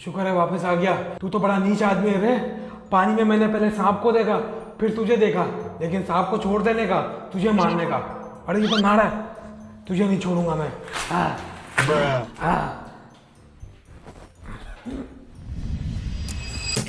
शुक्र है वापस आ गया। तू तो बड़ा नीच आदमी है रे। पानी में मैंने पहले सांप को देखा, फिर तुझे देखा, लेकिन सांप को छोड़ देने का, तुझे मारने का। अरे ये तो नाड़ा है, तुझे नहीं छोड़ूंगा मैं।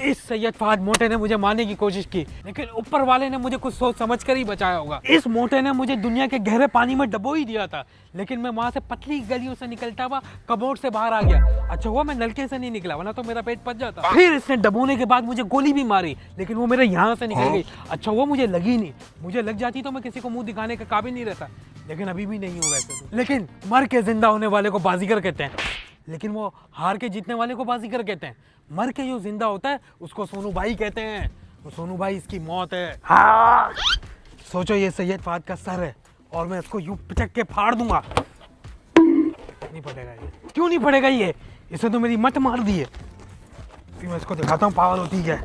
इस सैयद फहद मोटे ने मुझे मारने की कोशिश की, लेकिन ऊपर वाले ने मुझे कुछ सोच समझ कर ही बचाया होगा। इस मोटे ने मुझे दुनिया के गहरे पानी में डबो ही दिया था, लेकिन मैं वहां से पतली गलियों से निकलता हुआ कमोड से बाहर आ गया। अच्छा हुआ मैं नलके से नहीं निकला, वरना तो मेरा पेट पच जाता। फिर इसने डबोने के बाद मुझे गोली भी मारी, लेकिन वो मेरे यहाँ से निकल गई। अच्छा हुआ मुझे लगी नहीं, मुझे लग जाती तो मैं किसी को मुंह दिखाने के काबिल नहीं रहता, लेकिन अभी भी नहीं हूँ वैसे तो। लेकिन मर के जिंदा होने वाले को बाजीगर कहते हैं, लेकिन वो हार के जीतने वाले को बाजीगर कहते हैं। मर के जो जिंदा होता है उसको सोनू भाई कहते हैं। तो सोनू भाई इसकी मौत है। हाँ। सोचो ये सैयद फहद का सर है और मैं इसको यूं पिचक के फाड़ दूंगा। नहीं पड़ेगा ये, क्यों नहीं पड़ेगा ये? इसे तो मेरी मत मार दी है। फिर मैं इसको दिखाता हूँ पावर होती है।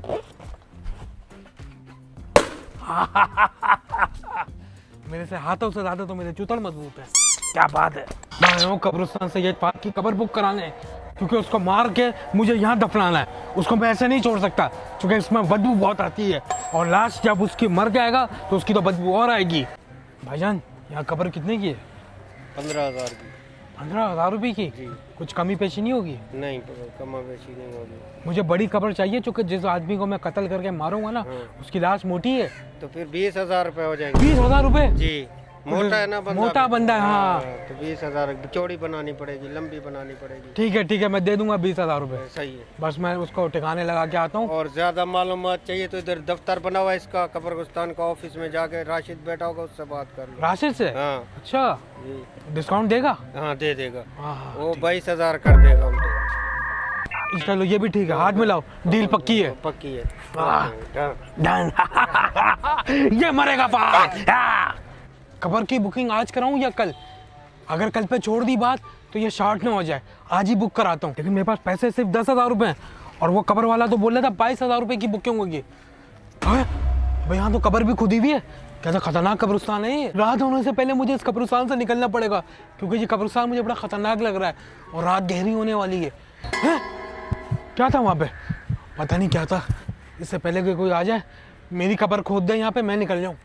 मेरे से हाथों से ज्यादा तो मेरे चुतड़ मजबूत है। क्या बात है। मैं आया हूँ कब्रिस्तान सैयद फहद की कब्र बुक कराने, क्योंकि उसको मार के मुझे यहाँ दफनाना है। उसको मैं ऐसे नहीं छोड़ सकता, क्योंकि इसमें बदबू बहुत आती है, और लास्ट जब उसकी मर जाएगा तो उसकी तो बदबू और आएगी। भाईजान यहाँ कब्र कितने की है? 15,000 की। 15,000 रुपये की? जी। कुछ कमी पेशी नहीं होगी? नहीं, कमा बेची नहीं होगी। मुझे बड़ी कब्र चाहिए, क्योंकि जिस आदमी को मैं कत्ल करके मारूंगा ना, उसकी लाश मोटी है। तो फिर 20,000 रुपये हो जाएंगे। 20,000 रुपये? जी, मोटा है ना बंदा। मोटा बंदा है। हाँ तो 20,000 चौड़ी बनानी पड़ेगी, लंबी बनानी पड़ेगी। ठीक है, मैं दे दूंगा 20,000 रुपये। सही है। बस मैं उसको ठिकाने लगा के आता हूँ। और ज्यादा मालूमात चाहिए तो इधर दफ्तर बना हुआ है इसका, कब्रिस्तान का, ऑफिस में जाके राशिद बैठा होगा, उससे बात कर लो। राशिद से? हाँ। अच्छा, जी। डिस्काउंट देगा? हाँ दे देगा। हाँ, वो 22,000 कर देगा उनको। चलो ये भी ठीक है, हाथ मिलाओ, डील पक्की है। पक्की है। डन। ये मरेगा फहद। कब्र की बुकिंग आज कराऊं या कल? अगर कल पे छोड़ दी बात तो ये शॉर्ट ना हो जाए, आज ही बुक कराता हूँ। लेकिन मेरे पास पैसे सिर्फ 10,000 रुपये हैं, और वो कब्र वाला तो बोल रहा था 22,000 रुपये की बुकिंग होगी। भाई यहाँ तो कब्र भी खुदी हुई है। कैसा खतरनाक कब्रिस्तान है ये। रात होने से पहले मुझे इस कब्रिस्तान से निकलना पड़ेगा, क्योंकि ये कब्रिस्तान मुझे बड़ा खतरनाक लग रहा है, और रात गहरी होने वाली है। क्या था वहाँ पे? पता नहीं क्या था। इससे पहले कि कोई आ जाए, मेरी कब्र खोद दे यहाँ पे, मैं निकल जाऊँ।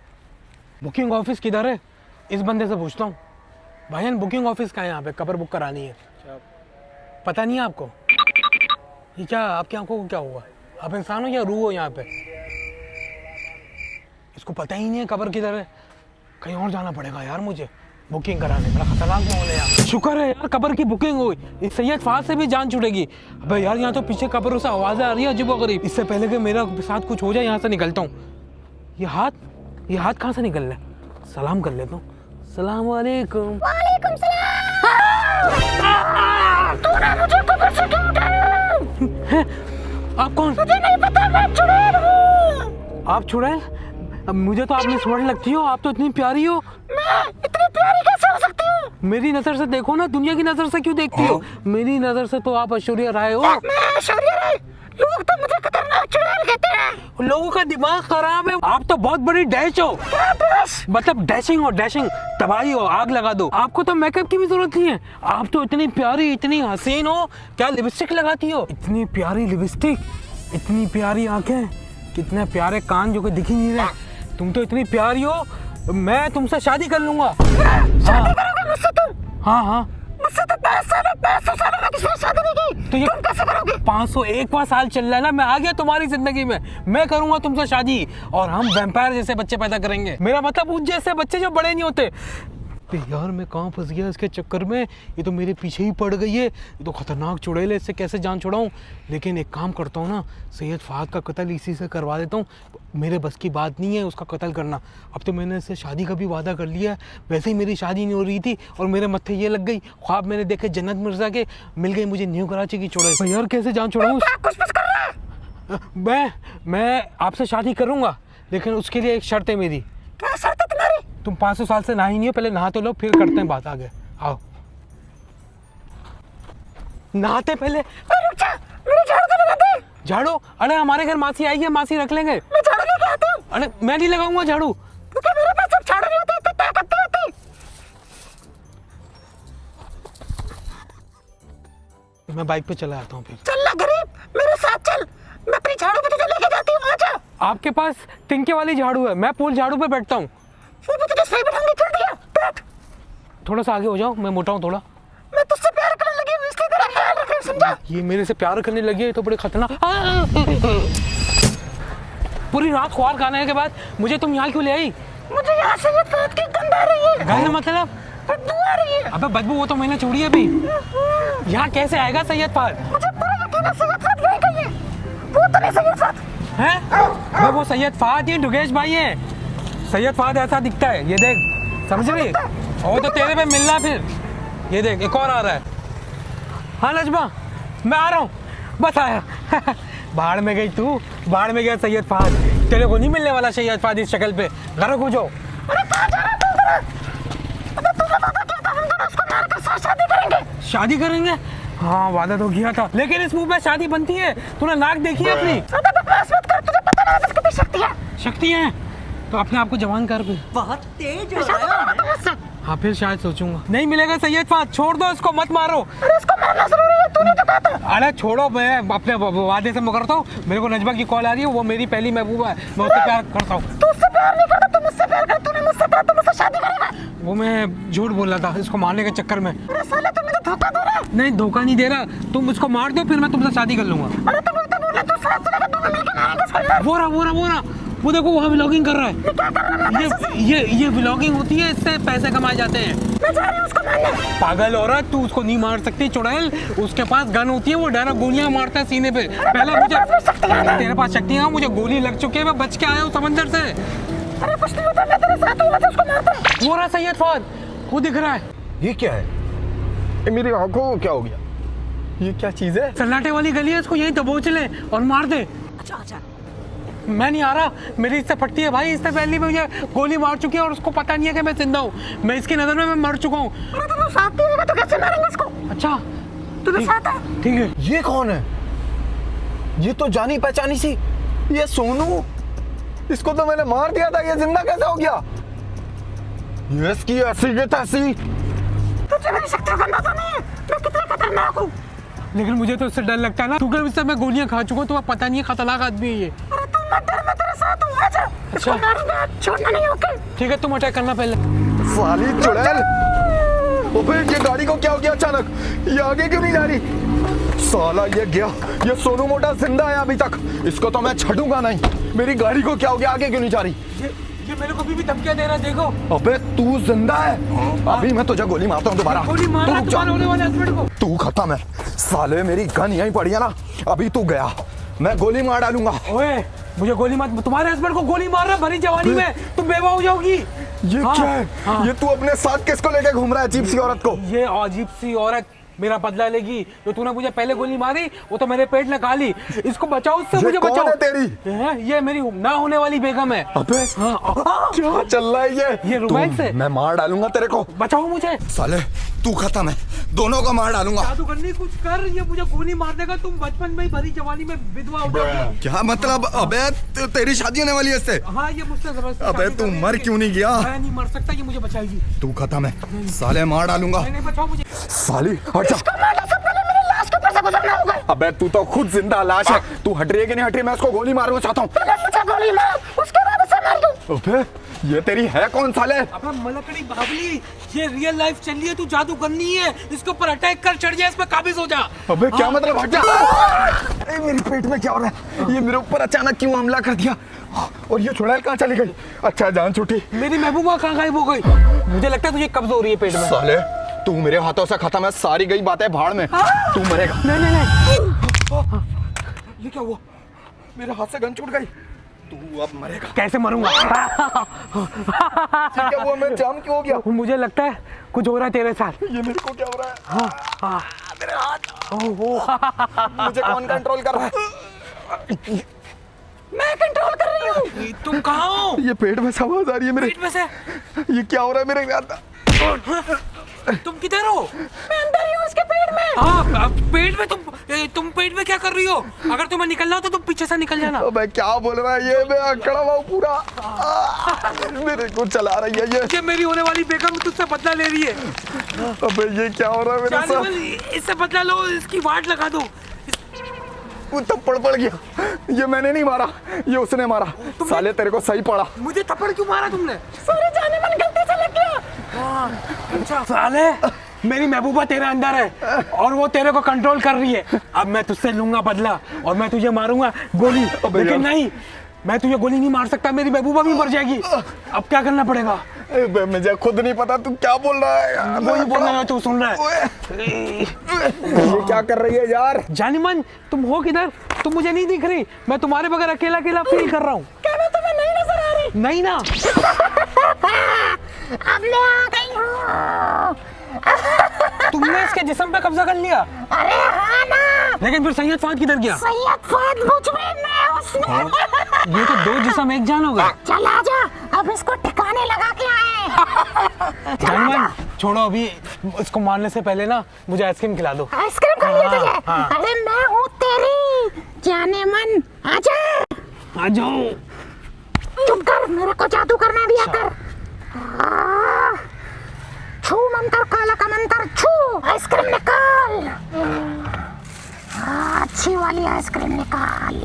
बुकिंग ऑफिस किधर है? इस बंदे से पूछता हूँ। भाईजान बुकिंग ऑफिस कहाँ है? यहाँ पे कब्र बुक करानी है। पता नहीं है आपको? ये क्या, आपकी आंखों को क्या हुआ? आप इंसान हो या रूह हो यहाँ पे? इसको पता ही नहीं है कब्र किधर है। कहीं और जाना पड़ेगा यार मुझे बुकिंग कराने। बड़ा खतरनाक माहौल है यार। शुक्र है यार कब्र की बुकिंग हुई, इस सैयद फहद से भी जान छूटेगी। अबे यार यहाँ तो पीछे कब्र से आवाज़ें आ रही है अजीबोगरीब। इससे पहले कि मेरा साथ कुछ हो जाए, यहाँ से निकलता हूँ। ये हाथ कहाँ से निकल रहा है? सलाम कर लेता हूँ। सलाम वालेकुम। वालेकुम सलाम। तूने मुझे कब्र से क्यों उठाया? आप कौन? मुझे नहीं पता, मैं चुड़ैल हूँ। आप चुड़ैल? अब मुझे तो आपने स्वर्ण लगती हो, आप तो इतनी प्यारी हो। मैं इतनी प्यारी कैसे हो सकती हूँ? मेरी नजर से देखो ना, दुनिया की नजर से क्यों देखती हो? मेरी नजर से तो आप ऐश्वर्या राय हो। मैं ऐश्वर्या राय? लोग तो मुझे खतरनाक चुड़ैल कहते हैं। लोगों का दिमाग खराब है। आप तो बहुत बड़ी डैश हो। मतलब डैशिंग हो, डैशिंग, तबाही हो, आग लगा दो। आपको तो मेकअप की भी जरूरत नहीं है। आप तो इतनी प्यारी, इतनी हसीन हो। क्या लिपस्टिक लगाती हो? इतनी प्यारी लिपस्टिक, इतनी प्यारी आंखें, कितने प्यारे कान जो कि दिख ही नहीं रहे। तुम तो इतनी प्यारी हो, मैं तुमसे शादी कर लूंगा। शादी करोगे मुझसे तुम? हाँ। मुझसे तो 500 साल हो गए किसी ने शादी नहीं की। तो ये तुम कैसे करोगे? 501वां साल चल रहा है ना, मैं आ गया तुम्हारी जिंदगी में। मैं करूंगा तुमसे शादी, और हम वैम्पायर जैसे बच्चे पैदा करेंगे। मेरा मतलब उन जैसे बच्चे जो बड़े नहीं होते। यार मैं कहाँ फंस गया इसके चक्कर में। ये तो मेरे पीछे ही पड़ गई है। ये तो खतरनाक चुड़ैल है, इससे कैसे जान छुड़ाऊं। लेकिन एक काम करता हूँ ना, सैयद फहद का कत्ल इसी से करवा देता हूँ। मेरे बस की बात नहीं है उसका कत्ल करना। अब तो मैंने इससे शादी का भी वादा कर लिया है। वैसे ही मेरी शादी नहीं हो रही थी, और मेरे मत्थे ये लग गई। ख्वाब मैंने देखे जन्नत मिर्जा के, मिल गई मुझे न्यू कराची की चुड़ैल। यार कैसे जान छुड़ाऊं? मैं आपसे शादी करूंगा, लेकिन उसके लिए एक शर्त है मेरी। क्या शर्त है तुम्हारी? तुम 500 साल से नहाई नहीं हो, पहले नहा तो लो, फिर करते हैं बात आगे। आओ नहाते पहले। रुक जा, मेरी झाड़ू तो लगा दे। झाड़ू? अरे हमारे घर मासी आई है, मासी रख लेंगे। मैं झाड़ू लेके आता हूँ। अरे मैं नहीं लगाऊंगा झाड़ू। क्योंकि मेरे पास जब झाड़ू नहीं होती तो क्या करते होती? मैं बाइक पे चला आता हूँ फिर। चल ना गरीब, मेरे साथ चल, मैं अपनी झाड़ू पे तुझे लेके जाती हूँ, आजा। आपके पास तिनके वाली झाड़ू है, मैं पुल झाड़ू पे बैठता हूँ। फिर मैं तुझे सही बैठाऊंगी, चल दिया, बैठ। थोड़ा सा आगे हो जाओ, मैं मोटा हूँ थोड़ा। मैं तुझसे प्यार करने लगी हूँ, इसलिए तेरा ख्याल रख रही हूँ, समझा? ये मेरे से प्यार करने लगी है तो बड़े खतरनाक। पूरी रात ख्वार खाने के बाद मुझे तुम यहाँ क्यों ले आई? मुझे यहाँ से ये फैट की गंध आ रही है। गंध मतलब? बदबू आ रही है। अबे बदबू वो तो मैंने छोड़ी है अभी। यहाँ कैसे आएगा सैयद फाद? मुझे पूरा यकीन है सैयद फाद यही कही है। वो तो नहीं सैयद फाद हैं? अबे वो सैयद फाद ये दुगेश भाई है। सैयद फाद ऐसा दिखता है, ये देख, समझ रही? और तो तेरे पे मिलना फिर। ये देख एक और आ रहा है। हाँ नजमा, मैं आ रहा हूँ, बस आया। बाहर में गई तू, बाहर में गया सैयद फाद। तेरे को नहीं मिलने वाला सैयद फाद इस शक्ल पे। घर को जाओ। अरे कहाँ जा रहा है तू इधर? अबे तूने वादा किया था हम दोनों उसको मार कर साथ शादी करेंगे। शादी करेंगे? हाँ वादा तो किया था, लेकिन इस मुंह पे शादी बनती है? तूने नाक देखी है अपनी? अबे बकवास मत कर, तुझे पता नहीं है बस कितनी शक्ति है। शक्ति है तो अपने आप को जवान कर फिर। बहुत तेज हो रहा है। हाँ फिर शायद सोचूंगा। नहीं मिलेगा सैयद फाद, छोड़ दो इसको, मत मारो। अरे इसको मारना जरूरी है, तूने तो कहा था। अरे छोड़ो, मैं अपने वादे से मुकरता हूँ। मेरे को नजमा की कॉल आ रही है, वो मेरी पहली महबूबा है, मैं उससे प्यार करता हूँ। तू उससे प्यार नहीं करता, तू मुझसे प्यार कर। तूने मुझसे कहा तू मुझसे शादी करेगा। वो मैं झूठ बोल रहा था इसको मारने के चक्कर में। अरे साले तू मुझे धोखा दे रहा है। नहीं धोखा नहीं दे रहा, तुम उसको मार दो फिर मैं तुमसे शादी कर लूंगा। अरे तू बोलता बोला तू साथ चलेगा, दोनों मिलकर मारेंगे इसको यार। वो देखो वहाँ व्लॉगिंग कर रहा है। क्या कर रहा है? ये व्लॉगिंग होती है, इससे पैसे कमाए जाते हैं। मैं जा रही हूँ उसको मारने। पागल औरत, तू उसको नहीं मार सकती चुड़ैल। उसके पास गन होती है, वो डायरेक्ट गोलियां मारता है सीने पे। पहले मुझे तेरे पास शक्तियां, मुझे गोली लग चुकी है, मैं बच के आया हूँ समंदर से। अरे कुछ नहीं होता, मैं तेरे साथ हूँ, उसको मारता हूँ। वो रहा सैयद फाद, वो दिख रहा है। ये क्या है? ये मेरी आंखों को क्या हो गया? ये क्या चीज है? सन्नाटे वाली गली है, इसको यहीं दबोच ले और मार दे। अच्छा अच्छा, मैं नहीं आ रहा, मेरी इससे फटती है भाई। इससे पहले मुझे गोली मार चुकी है और उसको पता नहीं है कि मैं जिंदा हूँ। मैं इसकी नजर में मैं मर चुका हूँ। अरे तू साथ नहीं होगा तो कैसे मारेंगे इसको? अच्छा तू साथ है। ठीक है। ये कौन है? ये तो जानी पहचानी सी, ये सोनू। इसको तो मैंने मार दिया था, ये जिंदा कैसे हो गया? ये इसकी ऐसी की तैसी। तुझे मेरी शक्तियों का अंदाजा नहीं है, मैं कितनी खतरनाक हूँ। लेकिन मुझे तो इससे डर लगता है ना, क्योंकि इससे मैं गोलियां खा चुका हूँ, तो पता नहीं है खतरनाक आदमी है ये। अरे तू मत डर, मैं तेरे साथ हूँ, आजा। इसको मारूंगा, छोड़ना नहीं। ओके ठीक है, तुम अटैक करना पहले। साली चुड़ैल। अबे ये गाड़ी को क्या हो गया अचानक? ये आगे क्यों नहीं जा रही? साला ये गया, ये सोनू मोटा जिंदा है अभी तक, इसको तो मैं छूंगा नहीं। मेरी गाड़ी को क्या हो गया, आगे क्यों नहीं जा रही? ये मेरे को भी धमकियां दे रहा है, देखो। अबे तू जिंदा है? अभी मैं तुझे गोली मारता हूँ दोबारा। गोली मार तू रहा रुक जा। तुम्हारे होने वाले हस्बैंड को। तू खत्म है साले, मेरी गन यहीं पड़ी है ना, अभी तू गया, मैं गोली मार डालूंगा। ओए मुझे गोली मत, तुम्हारे हस्बैंड को गोली मार रहा है भरी जवानी में, तुम बेवा हो जाओगी। ये हाँ, क्या है? हाँ। ये तू अपने साथ किसको लेके घूम रहा है, अजीब सी औरत को? ये अजीब सी औरत मेरा बदला लेगी। जो तूने मुझे पहले गोली मारी वो तो मेरे पेट में खा ली। इसको बचाओ, उससे ये मुझे कौन बचाओ। है तेरी? ये मेरी ना होने वाली बेगम है। अबे हाँ, क्या चल रहा है ये रोमांस है। मैं मार डालूंगा तेरे को। बचाओ मुझे। साले तू खत्म है, दोनों को मार डालूंगा। जादू करनी कुछ कर, ये मुझे गोली मार देगा, तुम बचपन में ही भरी जवानी में विधवा हो जाओगी। क्या मतलब? अबे तेरी शादी होने वाली है इससे? हाँ ये मुझसे जबरदस्ती अबे शादी तू कर रही है, मर लेकिन क्यों नहीं गया? मैं नहीं मर सकता, ये मुझे बचाएगी। तू खत्म है साले, मार डालूंगा। नहीं बचाओ मुझे। साली हट जा। इसको मारने से पहले मेरी लाश के ऊपर से गुजरना होगा। अबे तू तो खुद जिंदा लाश है, तू हट रही है कि नहीं हट रही? मैं उसको गोली मारना चाहता हूँ। पहले मुझे गोली मार, उसके बाद उसे मार दूं। अबे ये तेरी है कौन साले? अबे मलकड़ी बाबली, ये रियल लाइफ चल रही है, तू जादू करनी है, इसके ऊपर अटैक कर, चढ़ जा, इस पे काबिज हो जा। अबे क्या मतलब? हट जा। ए, मेरे पेट में क्या हो रहा है? ये मेरे ऊपर अचानक क्यों हमला कर दिया? और ये चुड़ैल कहाँ चली गई? अच्छा जान छूटी। मेरी महबूबा कहाँ गायब हो गई? मुझे लगता है तुझे कब्ज हो रही है पेट में। साले तू मेरे हाथों से खत्म है, सारी गई बातें भाड़ में, तू मरेगा। नहीं ये क्या हुआ? मेरे हाथ से गन छूट गई, तू अब मरेगा। कैसे मरूंगा? क्या हुआ? मैं जाम क्यों हो गया? मुझे लगता है कुछ हो रहा है तेरे साथ। ये मेरे को क्या हो रहा है? मेरे हाथ, मुझे कौन कंट्रोल कर रहा है? मैं कंट्रोल कर रही हूँ। तुम कहाँ हो? ये पेट में से आवाज आ रही है मेरे। पेट में से? ये क्या हो रहा है मेरे साथ? तुम किधर हो? मैं अंदर ही हूँ, उसके पेट में। हाँ पेट में तुम तुम पेट में क्या कर रही हो? अगर तुम्हें निकलना हो तो तुम पीछे से निकल जाना। अबे क्या बोल रहा है ये? मैं अकड़ा हुआ हूँ पूरा। मेरे को चला रही है ये मेरी होने वाली बेगम तुझसे बदला ले रही है। अबे ये क्या हो रहा है मेरे साथ? इससे बदला लो, इसकी वाट लगा दो। वो थप्पड़ पड़ गया। ये मैंने नहीं मारा, ये उसने मारा। साले तेरे को सही पड़ा। मुझे थप्पड़ क्यों मारा तुमने? सारे जाने मन गलती से लग गया। अच्छा साले, मेरी महबूबा तेरे अंदर है और वो तेरे को कंट्रोल कर रही है। अब मैं तुझसे लूंगा बदला और मैं तुझे मारूंगा गोली। लेकिन नहीं, मैं तुझे गोली नहीं मार सकता, मेरी महबूबा भी मर जाएगी। अब क्या करना पड़ेगा? मुझे खुद नहीं पता तू क्या बोल रहा है यार। वही बोल रहा है, तू सुन रहा है। ये क्या कर रही है यार? जानिमन, तुम हो किधर? तुम मुझे नहीं दिख रही। मैं तुम्हारे बगैर अकेला अकेला फील कर रहा हूँ। क्या मैं तुम्हें नहीं नजर आ रही? नहीं ना। अब मैं आ गई हूँ। तुमने इसके जिस्म पे कब्जा कर लिया। अरे हाँ ना। लेकिन फिर सैयद फाद किधर गया? सैयद फाद मुझ में, मैं उसमें। ये तो दो जिस्म एक जान होगा। चल आजा, अब इसको ठिकाने लगा के आए। जानिमन, छोड़ो अभी, इसको मारने से पहले ना मुझे आइसक्रीम खिला दो। आइसक्रीम खानी है तुझे? हाँ। अरे मैं हूँ तेरी जाने मन, आजा। आ जाओ। चुप कर, मेरे को जादू करना दिया कर। छू मंतर, काला का मंतर, छू। आइसक्रीम निकाल। अच्छी वाली आइसक्रीम निकाल।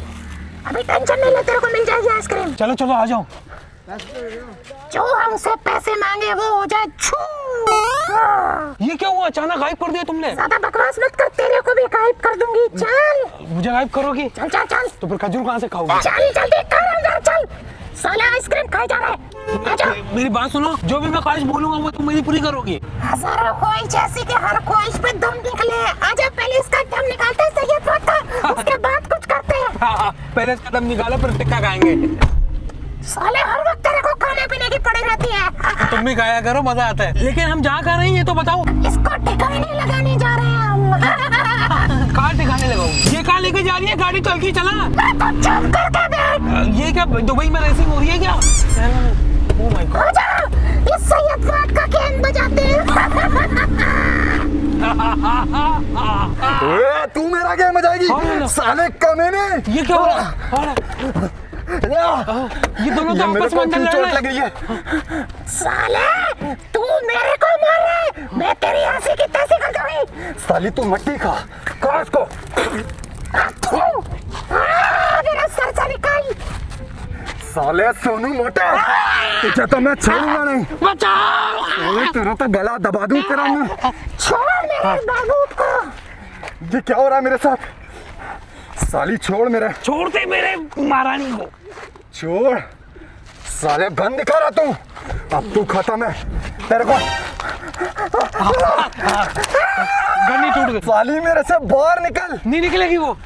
अभी टेंशन नहीं ले, तेरे को मिल जाएगी आइसक्रीम। चलो चलो आ जाओ। जो हमसे पैसे मांगे वो हो जाए छू। ये क्या हुआ? अचानक गायब कर दिया तुमने। ज्यादा बकवास मत कर, तेरे को भी गायब कर दूंगी। चल मुझे गायब करोगी? चल चल चल। तो फिर खजूर कहाँ से खाओगी? चल जल्दी कर अंदर चल। साला आइसक्रीम खाए जा रहा है। आजा। मेरी बात सुनो, जो भी मैं ख्वाहिश बोलूंगा वो तुम मेरी पूरी करोगी। हजारों ख्वाहिश ऐसी कि हर ख्वाहिश पे दम निकले। आजा, पहले इसका दम निकालते हैं सैयद फाद का, उसके बाद कुछ करते हैं। हाँ, पहले इसका दम निकालो फिर टिक्का खाएंगे। साले हर वक्त तेरे को खाने पीने की पड़ी रहती है। तुम भी खाया करो, मजा आता है। लेकिन हम जहाँ खा रहे हैं ये तो बताओ। इसको ठिकाने लगाने जा रहे हैं हम। कहाँ ठिकाने लगाओ? ये कहाँ लेके जा रही है? गाड़ी तो हल्की चला। तो चुप करके बैठ। ये क्या दुबई में रेसिंग हो रही है क्या? Oh my God. आजा, इस सैयद फाद का गेंद बजाते हैं। तू मेरा गेम बजाएगी? हाँ, साले कमीने। ये क्या हो रहा है? ये दोनों तो मेरे आपस को में अंदर क्यों लड़ चोट रहे लग रही है? साले तू मेरे को मार रहा है, मैं तेरी हंसी की तैसी कर दूंगी। साली तू मट्टी खा इसको। मेरा सर से निकाल। साले सोनू मोटा, तुझे तो मैं छोड़ूंगा नहीं। बचाओ। अरे तेरा तो गला दबा दूं तेरा मैं। छोड़ मेरे बाबूत को। ये क्या हो रहा है मेरे साथ? साली छोड़ मेरे, छोड़ दे मेरे महारानी को। छोड़। साले गन दिखा रहा तू, अब तू खत्म है तेरे को। गन्नी टूट गई। साली मेरे से बाहर निकल। नहीं निकलेगी वो।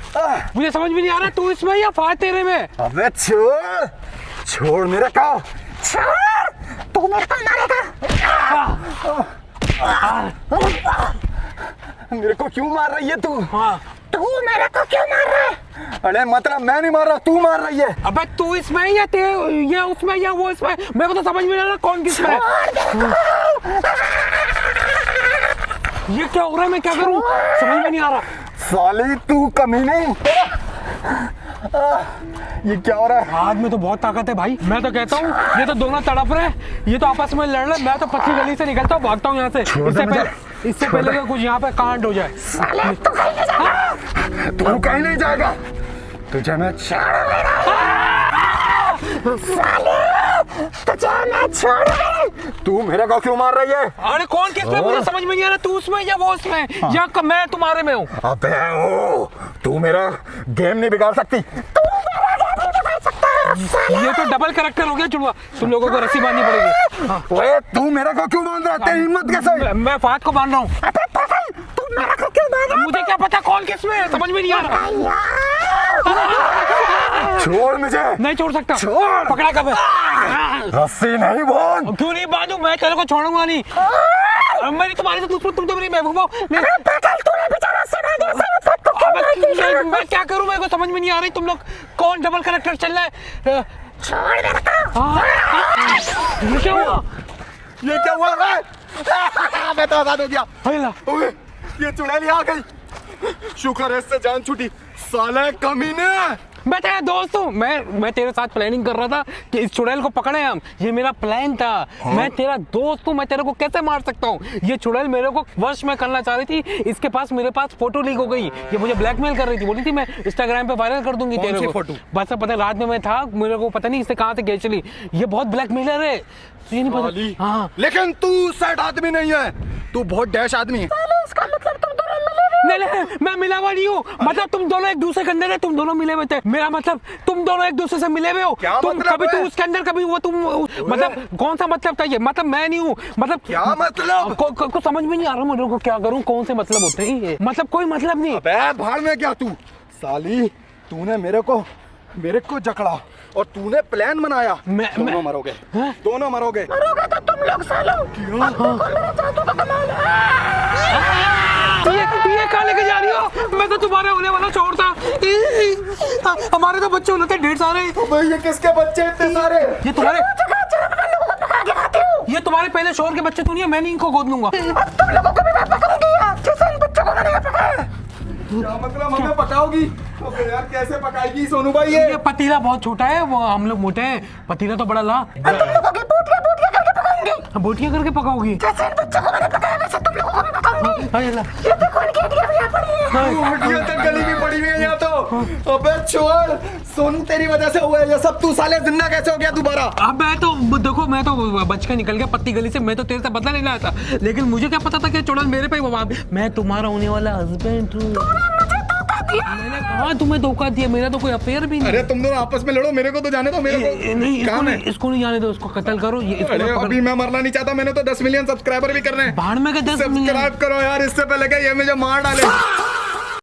मुझे समझ में नहीं आ रहा, तू इसमें या फाद तेरे में? अबे छोड़, छोड़ मेरे को। छोड़, तू मेरे को मारेगा। मेरे को क्यों मार रही है तू? हाँ। तू मेरे को क्यों मार रहा है? अरे मतलब मैं नहीं मार रहा, तू मार रही है। अबे तू इसमें या ये उसमें या वो इसमें? मेरे को तो समझ में नहीं आ रहा कौन किस में। ये क्या हो रहा है? मैं क्या करूं? समझ में नहीं आ रहा। साली तू कमीने। ये क्या हो रहा है? हाथ में तो बहुत ताकत है भाई। मैं तो कहता हूँ ये तो दोनों तड़प रहे, ये तो आपस में लड़ रहे। मैं तो पतली गली से निकलता हूँ, भागता हूँ यहाँ से। इससे पहले कि कुछ यहाँ पे कांड हो जाए। साले तू कहीं नहीं जाएगा। तू कहीं नहीं जाएगा, तुझे मैं साले तुझे मैं छोड़ूंगा। तू मेरे को क्यों मार रही है? अरे कौन किस में? मुझे समझ में नहीं आ रहा। तू उसमें या वो उसमें या मैं तुम्हारे में हूँ? अबे ओ, तू मेरा गेम नहीं बिगाड़ सकती। ये तो डबल कैरेक्टर हो गया चुड़वा। तुम लोगों को रस्सी बांधनी पड़ेगी। हाँ। ओए तू मेरे को क्यों बांध रहा है? तेरी हिम्मत कैसे हुई? मैं फाद को बांध रहा हूँ। तू मेरे को क्यों बांध रहा है? मुझे क्या पता कौन किस में है, समझ में नहीं आ रहा। छोड़ मुझे। नहीं छोड़ सकता। छोड़। पकड़ा कब है? रस्सी नहीं बांध। क्यों नहीं बांधू? मैं तेरे को छोड़ूंगा नहीं। मेरी तुम्हारी तो दुश्मन, तुम तो मेरी महबूबा। मैं क्या करूं? मेरे को समझ में नहीं आ रही। तुम लोग कौन डबल कैरेक्टर चल रहा है? छोड़ मेरे को। ये क्या हुआ? ये क्या हुआ? मैं तो आजाद हो गया। अल्लाह, ओए, ये चुड़ैल आ गई। शुक्र है इससे जान छूटी। साले कमीने। मैं तेरा दोस्त हूँ। मैं तेरे साथ प्लानिंग कर रहा था कि इस चुड़ैल को पकड़े हम। ये मेरा प्लान था। मैं तेरा दोस्त हूँ, मैं तेरे को कैसे मार सकता हूँ? ये चुड़ैल मेरे को वश में करना चाह रही थी। इसके पास मेरे पास फोटो लीक हो गई। ये मुझे ब्लैकमेल कर रही थी, बोली थी मैं इंस्टाग्राम पे वायरल कर दूंगी तेरे को। फोटो? बस पता रात में मैं था, मेरे को पता नहीं इससे कहाँ से गई चली। ये बहुत ब्लैकमेलर है, तुझे नहीं पता? हाँ लेकिन तू सेट आदमी नहीं है, तू बहुत डैश आदमी है। इसका मतलब तुम दोनों मिले नहीं, मैं मिला हुआ नहीं हूँ। मतलब तुम दोनों एक दूसरे के अंदर है, तुम दोनों मिले हुए थे। मेरा मतलब तुम दोनों एक दूसरे से मिले हुए हो। क्या तुम मतलब कभी है? तू उसके अंदर, कभी वो तुम, मतलब कौन सा मतलब था ये? मतलब मैं नहीं हूँ, मतलब क्या मतलब? को समझ में नहीं आ रहा मेरे को, क्या करूँ, कौन से मतलब होते हैं ये? मतलब कोई मतलब नहीं। अबे भाड़ में क्या तू? साली तूने मेरे को जकड़ा और तूने प्लान बनाया। दोनों मरोगे, दोनों मरोगे। मरोगे तो तुम लोग सालों। मेरा जादू का कमाल है। ये कहाँ लेके जा रही हो? मैं तो तुम्हारे होने वाला छोड़ था। हमारे तो बच्चे होने थे ढेर सारे। भाई ये किसके बच्चे इतने सारे? ये तुम्हारे पहले शोर के बच्चे तो नहीं है, मैं नहीं इनको गोद लूंगा। तुम लोगों को भी मैं पकाऊंगी, जैसे इन बच्चों को मैंने पकाया। क्या मतलब हमें पकाओगी? अबे यार कैसे पकाएगी सोनू भाई ये? पतीला बहुत छोटा है, वो हम लोग मोटे हैं। पतीला तो बड़ा ला। तुम लोगों की बोटियां करके पकाऊंगी। बोटियां करके पकाओगी? जैसे इन बच्चों को मैंने पकाया वैसे तुम लोगों को भी पकाऊंगी। अरे ला। ये देखो इनकी हड्डियां भी यहाँ पड़ी हैं। हड्डियां तक गली भी पड़ी हुई है यहाँ तो। अबे छोड़, सोनू तेरी वजह से हुआ है ये सब। तू साले जिंदा कैसे हो गया दोबारा? अब मैं तो देखो, मैं तो बच के निकल गया पत्ती गली से। मैं तो तेरे से बदला नहीं लाया था, लेकिन मुझे क्या पता था कि चुड़ैल मेरे पे ही। मैं तुम्हारा होने वाला हस्बैंड हूँ। मैंने कहा तुम्हें धोखा दिया? मेरा तो कोई अफेयर भी नहीं। अरे तुम दोनों आपस में लड़ो, मेरे को तो जाने दो। मेरे को नहीं, काम है। इसको नहीं जाने दो, इसको कत्ल करो। ये इसको अरे मत पकड़। अभी मैं मरना नहीं चाहता, मैंने तो 10 मिलियन सब्सक्राइबर भी करने हैं। भाड़ में के 10 मिलियन। सब्सक्राइब करो यार, इससे पहले कि ये मुझे मार डाले।